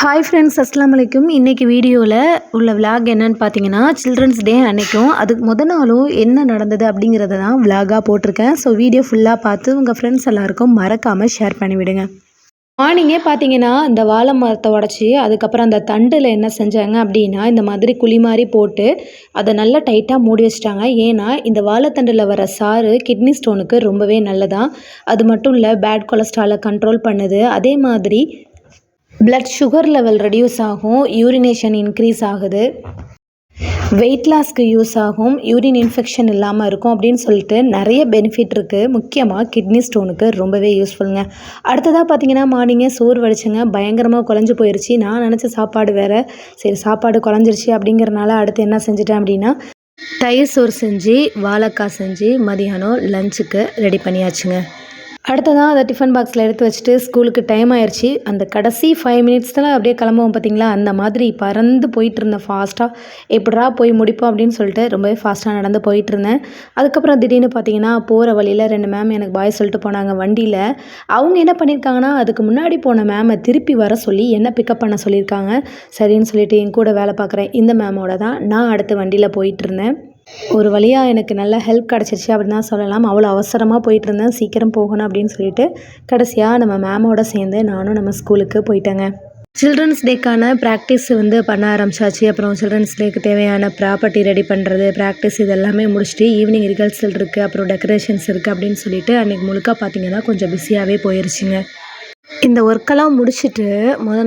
Hi friends, அஸ்ஸலாமு அலைக்கும். இன்றைக்கி வீடியோவில் உள்ள விலாக் என்னன்னு பார்த்தீங்கன்னா, சில்ட்ரன்ஸ் டே அன்றைக்கும் அதுக்கு நாளும் என்ன நடந்தது அப்படிங்கிறத தான் விலாகாக போட்டிருக்கேன். ஸோ வீடியோ ஃபுல்லாக பார்த்து உங்கள் ஃப்ரெண்ட்ஸ் எல்லாருக்கும் மறக்காமல் ஷேர் பண்ணிவிடுங்க. மார்னிங்கே பார்த்தீங்கன்னா, இந்த வாழை மரத்தை உடச்சி அதுக்கப்புறம் அந்த தண்டில் என்ன செஞ்சாங்க அப்படின்னா, இந்த மாதிரி குழி மாதிரி போட்டு அதை நல்லா டைட்டாக மூடி வச்சிட்டாங்க. ஏன்னா இந்த வாழைத்தண்டில் வர சாறு கிட்னி ஸ்டோனுக்கு ரொம்பவே நல்லதான். அது மட்டும் இல்லை, பேட் கொலஸ்ட்ராலை கண்ட்ரோல் பண்ணுது. அதே மாதிரி பிளட் சுகர் லெவல் ரெடியூஸ் ஆகும், யூரினேஷன் இன்க்ரீஸ் ஆகுது, வெயிட் லாஸ்க்கு யூஸ் ஆகும், யூரின் இன்ஃபெக்ஷன் இல்லாமல் இருக்கும் அப்படின்னு சொல்லிட்டு நிறைய பெனிஃபிட் இருக்குது. முக்கியமாக கிட்னி ஸ்டோனுக்கு ரொம்பவே யூஸ்ஃபுல்லுங்க. அடுத்ததாக பார்த்தீங்கன்னா, மார்னிங்கே சோறு வடிச்சுங்க, பயங்கரமாக குழஞ்சி போயிடுச்சு. நான் நினச்ச சாப்பாடு வேறு, சரி சாப்பாடு குழஞ்சிருச்சு அப்படிங்கிறனால அடுத்து என்ன செஞ்சுட்டேன் அப்படின்னா, தயிர் சோறு செஞ்சு வாழைக்காய் செஞ்சு மதியானம் லஞ்சுக்கு ரெடி பண்ணியாச்சுங்க. அடுத்ததான் அதை டிஃபன் பாக்ஸில் எடுத்து வச்சுட்டு ஸ்கூலுக்கு டைம் ஆயிடுச்சு. அந்த கடைசி 5 மினிட்ஸில் அப்படியே கிளம்புவோம் பார்த்தீங்களா, அந்த மாதிரி பறந்து போயிட்டு இருந்தேன் ஃபாஸ்ட்டாக. எப்படா போய் முடிப்போம் அப்படின்னு சொல்லிட்டு ரொம்பவே ஃபாஸ்ட்டாக நடந்து போயிட்டு இருந்தேன். அதுக்கப்புறம் திடீர்னு பார்த்தீங்கன்னா, போகிற வழியில் 2 மேம் எனக்கு பாய் சொல்லிட்டு போனாங்க வண்டியில். அவங்க என்ன பண்ணியிருக்காங்கன்னா, அதுக்கு முன்னாடி போன மேமை திருப்பி வர சொல்லி என்ன பிக்கப் பண்ண சொல்லியிருக்காங்க. சரின்னு சொல்லிட்டு என் கூட வேலை பார்க்குறேன் இந்த மேமோட தான் நான் அடுத்து வண்டியில் போயிட்டு இருந்தேன். ஒரு வழியாக எனக்கு நல்ல ஹெல்ப் கிடச்சிருச்சு அப்படின்னு தான் சொல்லலாம். அவ்வளோ அவசரமாக போயிட்டுருந்தேன், சீக்கிரம் போகணும் அப்படின்னு சொல்லிட்டு கடைசியாக நம்ம மேமோட சேர்ந்து நானும் நம்ம ஸ்கூலுக்கு போயிட்டேங்க. சில்ட்ரன்ஸ் டேக்கான ப்ராக்டிஸ் பண்ண ஆரம்பிச்சாச்சு. அப்புறம் சில்ட்ரன்ஸ் டேக்கு தேவையான ப்ராப்பர்ட்டி ரெடி பண்ணுறது, ப்ராக்டிஸ் இது எல்லாமே முடிச்சுட்டு ஈவினிங் ரிஹர்சல் இருக்குது, அப்புறம் டெக்கரேஷன்ஸ் இருக்குது அப்படின்னு சொல்லிட்டு அன்றைக்கி முழுக்க பார்த்திங்கன்னா கொஞ்சம் பிஸியாகவே போயிடுச்சுங்க. இந்த ஒர்க்கெல்லாம் முடிச்சுட்டு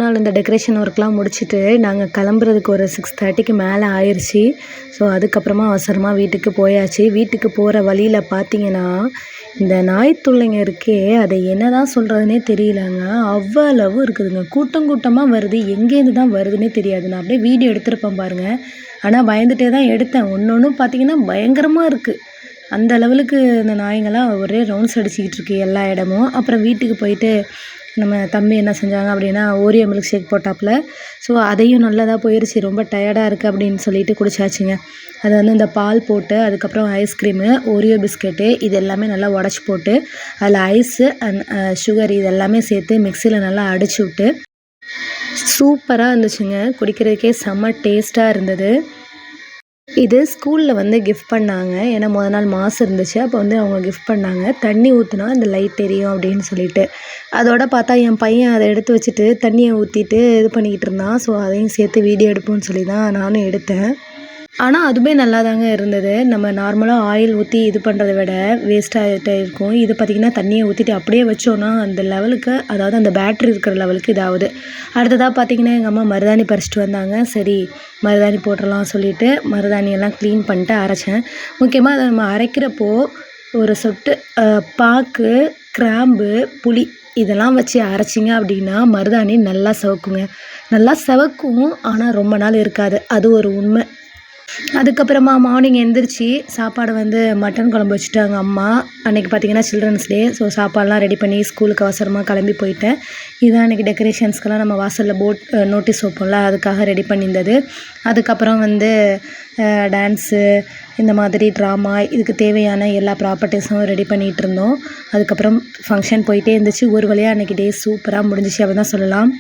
நாள் இந்த டெக்கரேஷன் ஒர்க்லாம் முடிச்சுட்டு நாங்கள் கிளம்புறதுக்கு ஒரு 6:30க்கு மேலே ஆயிடுச்சு. ஸோ அதுக்கப்புறமா அவசரமாக வீட்டுக்கு போயாச்சு. வீட்டுக்கு போகிற வழியில் பார்த்தீங்கன்னா, இந்த நாய் தொல்லைங்க இருக்கே, அதை என்ன தான் சொல்கிறதுனே தெரியலங்க. அவ்வளவு இருக்குதுங்க, கூட்டம் கூட்டமாக வருது. எங்கேருந்து தான் வருதுன்னே தெரியாது. நான் அப்படியே வீடியோ எடுத்திருப்பேன் பாருங்கள். ஆனால் பயந்துகிட்டே தான் எடுத்தேன். ஒன்று பார்த்திங்கன்னா பயங்கரமாக இருக்குது. அந்த லெவலுக்கு இந்த நாய்ங்கள்லாம் ஒரே ரவுண்ட்ஸ் அடிச்சுக்கிட்டு இருக்கு எல்லா இடமும். அப்புறம் வீட்டுக்கு போயிட்டு நம்ம தம்பி என்ன செஞ்சாங்க அப்படின்னா, ஓரியோ மில்க் ஷேக் போட்டாப்புல. ஸோ அதையும் நல்லதாக போயிடுச்சு. ரொம்ப டயர்டாக இருக்குது அப்படின்னு சொல்லிட்டு குடிச்சாச்சுங்க. அது இந்த பால் போட்டு அதுக்கப்புறம் ஐஸ்கிரீமு, ஓரியோ பிஸ்கெட்டு இது எல்லாமே நல்லா உடச்சி போட்டு அதில் ஐஸு அண்ட் சுகர் இது எல்லாமே சேர்த்து மிக்சியில் நல்லா அடிச்சு விட்டு சூப்பராக இருந்துச்சுங்க. குடிக்கிறதுக்கே செம்ம டேஸ்ட்டாக இருந்தது. இது ஸ்கூலில் கிஃப்ட் பண்ணாங்க. ஏன்னா நாள் மாசு இருந்துச்சு. அப்போ அவங்க கிஃப்ட் பண்ணாங்க. தண்ணி ஊற்றுனா அந்த லைட் தெரியும் அப்படின்னு சொல்லிட்டு. அதோட பார்த்தா என் பையன் அதை எடுத்து வச்சுட்டு தண்ணியை ஊற்றிட்டு இது பண்ணிக்கிட்டு இருந்தான். ஸோ அதையும் சேர்த்து வீடியோ எடுப்போம்னு சொல்லி தான் நானும் எடுத்தேன். ஆனால் அதுவுமே நல்லா தாங்க இருந்தது. நம்ம நார்மலாக ஆயில் ஊற்றி இது பண்ணுறத விட வேஸ்ட்டாகிட்டே இருக்கும். இது பார்த்திங்கன்னா தண்ணியை ஊற்றிட்டு அப்படியே வச்சோன்னா அந்த லெவலுக்கு, அதாவது அந்த பேட்ரி இருக்கிற லெவலுக்கு இதாகுது. அடுத்ததாக பார்த்திங்கன்னா எங்கள் அம்மா மருதாணி பறிச்சிட்டு வந்தாங்க. சரி மருதாணி போட்டுடலாம் சொல்லிவிட்டு மருதாணியெல்லாம் க்ளீன் பண்ணிட்டு அரைச்சேன். முக்கியமாக அதை நம்ம அரைக்கிறப்போ ஒரு சொட்டு பாக்கு, கிராம்பு, புளி இதெல்லாம் வச்சு அரைச்சிங்க அப்படின்னா மருதாணி நல்லா சிவக்குங்க. நல்லா சிவக்கும், ஆனால் ரொம்ப நாள் இருக்காது. அது ஒரு உண்மை. அதுக்கப்புறமா மார்னிங் எழுந்திரிச்சி சாப்பாடு மட்டன் குழம்பு வச்சுட்டாங்க அம்மா. அன்றைக்கி பார்த்திங்கன்னா சில்ட்ரன்ஸ் டே. ஸோ சாப்பாடெலாம் ரெடி பண்ணி ஸ்கூலுக்கு அவசரமாக கிளம்பி போயிட்டேன். இதுதான் அன்றைக்கி டெக்கரேஷன்ஸ்க்கெல்லாம் நம்ம வாசலில் நோட்டீஸ் வைப்போம்ல, அதுக்காக ரெடி பண்ணியிருந்தது. அதுக்கப்புறம் டான்ஸு, இந்த மாதிரி ட்ராமா, இதுக்கு தேவையான எல்லா ப்ராப்பர்ட்டிஸும் ரெடி பண்ணிகிட்டு இருந்தோம். அதுக்கப்புறம் ஃபங்க்ஷன் போயிட்டே இருந்துச்சு. ஒரு வழியாக அன்றைக்கி டே சூப்பராக முடிஞ்சிச்சு அப்படி தான் சொல்லலாம்.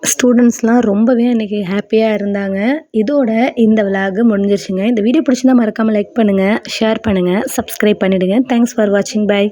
ஸ்டூடெண்ட்ஸ்லாம் ரொம்பவே அன்றைக்கி ஹாப்பியாக இருந்தாங்க. இதோட இந்த விலாக் முடிஞ்சிருச்சுங்க. இந்த வீடியோ பிடிச்சிருந்தா மறக்காமல் லைக் பண்ணுங்கள், ஷேர் பண்ணுங்கள், சப்ஸ்கிரைப் பண்ணிவிடுங்க. தேங்க்ஸ் ஃபார் வாட்சிங். பை.